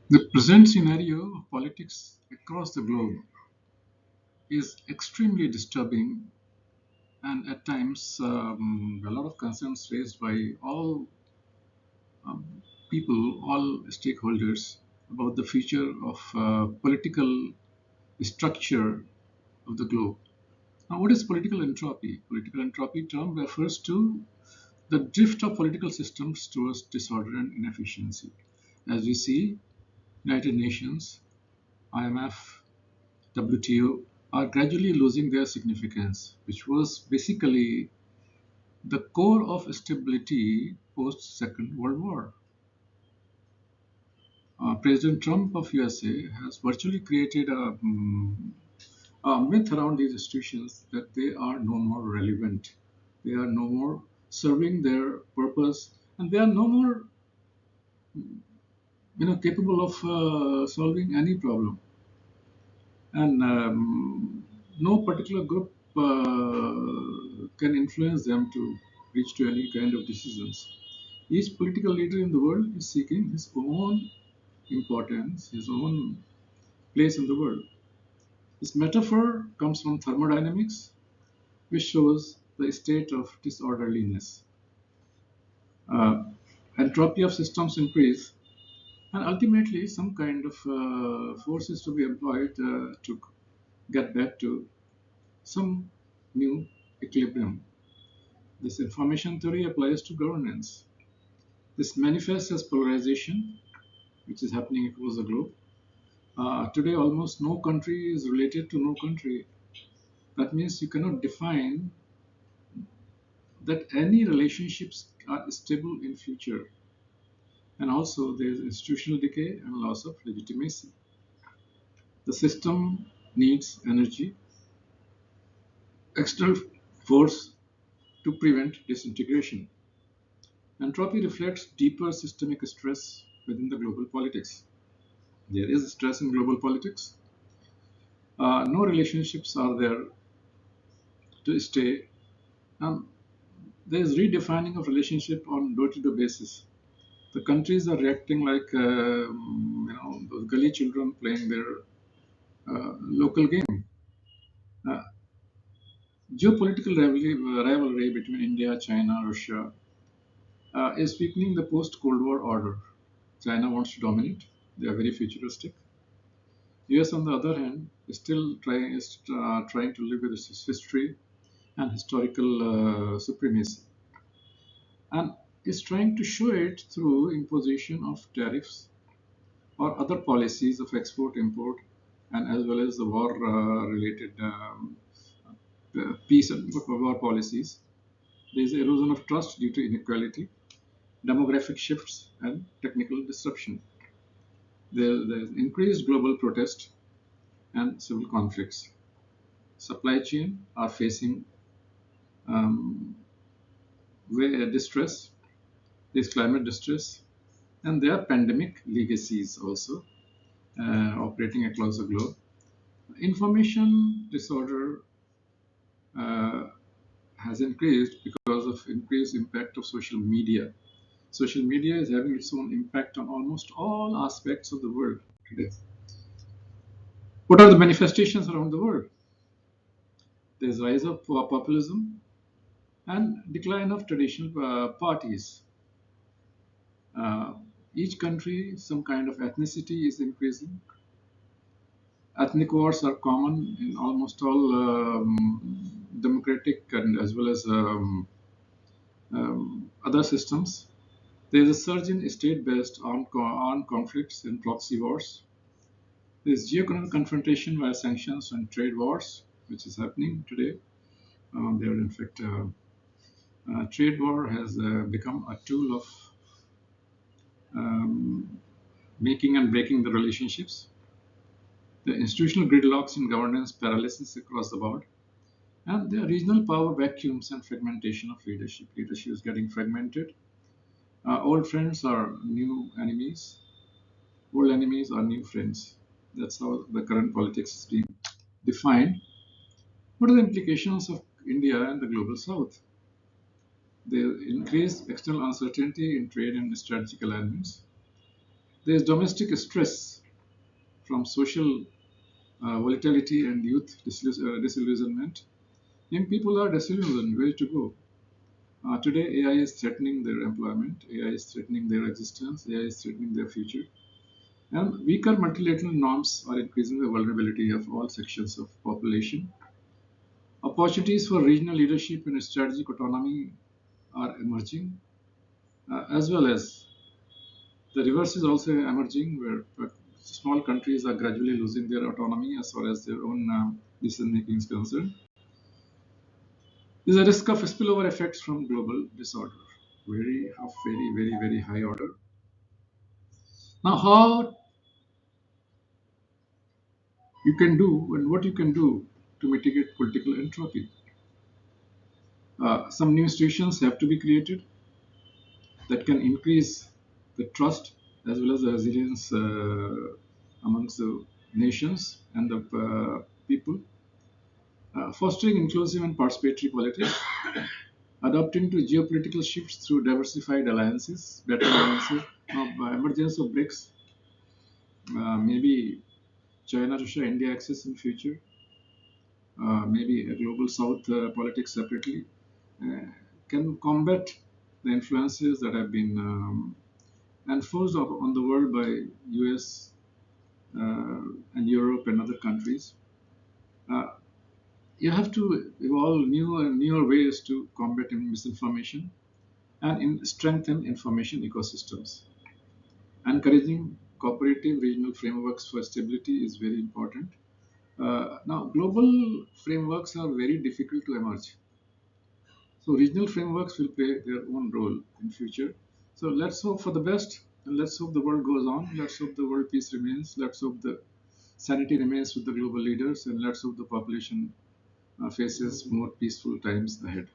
The present scenario of politics across the globe is extremely disturbing, and at times a lot of concerns raised by all people, all stakeholders about the future of political structure of the globe. Now, what is political entropy? Political entropy term refers to the drift of political systems towards disorder and inefficiency. As we see, United Nations, IMF, WTO are gradually losing their significance, which was basically the core of stability post Second World War. President Trump of USA has virtually created a myth around these institutions that they are no more relevant, they are no more serving their purpose, and they are no more, capable of solving any problem. And no particular group can influence them to reach to any kind of decisions. Each political leader in the world is seeking his own importance, his own place in the world. This metaphor comes from thermodynamics, which shows the state of disorderliness. Uh, Entropy of systems increase, and ultimately, some kind of force is to be employed to get back to some new equilibrium. This information theory applies to governance. This manifests as polarization, which is happening across the globe. Today, almost no country is related to no country. That means you cannot define that any relationships are stable in future. And also, there is institutional decay and loss of legitimacy. The system needs energy, external force to prevent disintegration. Entropy reflects deeper systemic stress within the global politics. There is stress in global politics. No relationships are there to stay. Um, there is redefining of relationship on door-to-door basis. The countries are reacting like those gully children playing their local game. Uh, Geopolitical rivalry between India, China, Russia is weakening the post-Cold War order. China wants to dominate. They are very futuristic. US, on the other hand, is trying to live with its history and historical supremacy, and is trying to show it through imposition of tariffs or other policies of export import, and as well as the war related peace and war policies. There is erosion of trust due to inequality, demographic shifts, and technical disruption. There is increased global protest and civil conflicts. Supply chain are facing um, distress, this climate distress, and there are pandemic legacies also operating across the globe. Information disorder uh, has increased because of increased impact of social media. Social media is having its own impact on almost all aspects of the world today. What are the manifestations around the world? There's rise of populism and decline of traditional parties. Uh, each country, some kind of ethnicity is increasing. Ethnic wars are common in almost all democratic and as well as other systems. There is a surge in state-based armed conflicts and proxy wars. There is geoeconomic confrontation via sanctions and trade wars, which is happening today. There, in fact, trade war has become a tool of um, making and breaking the relationships. The institutional gridlocks in governance paralysis across the board, and there are regional power vacuums and fragmentation of leadership. Leadership is getting fragmented. Old friends are new enemies. Old enemies are new friends. That's how the current politics is being defined. What are the implications of India and the global south? The increased external uncertainty in trade and strategic alignments. There is domestic stress from social volatility and youth disillusionment. Young people are disillusioned. Where to go? Today, AI is threatening their employment, AI is threatening their existence, AI is threatening their future. And weaker multilateral norms are increasing the vulnerability of all sections of population. Opportunities for regional leadership and strategic autonomy are emerging, as well as the reverse is also emerging, where small countries are gradually losing their autonomy as far as their own decision making is concerned. There's a risk of spillover effects from global disorder, very high order. Now, how you can do and what you can do to mitigate political entropy? Some new institutions have to be created that can increase the trust as well as the resilience amongst the nations and the people. Fostering inclusive and participatory politics, adapting to geopolitical shifts through diversified alliances, better alliances. Now, by emergence of BRICS, maybe China, Russia, India access in future, maybe a global South politics separately, uh, can combat the influences that have been enforced on the world by US and Europe and other countries. Uh, you have to evolve newer ways to combat misinformation and strengthen information ecosystems. Encouraging cooperative regional frameworks for stability is very important. Now, global frameworks are very difficult to emerge. So, regional frameworks will play their own role in future. So, let's hope for the best and let's hope the world goes on. Let's hope the world peace remains. Let's hope the sanity remains with the global leaders and let's hope the population faces more peaceful times ahead.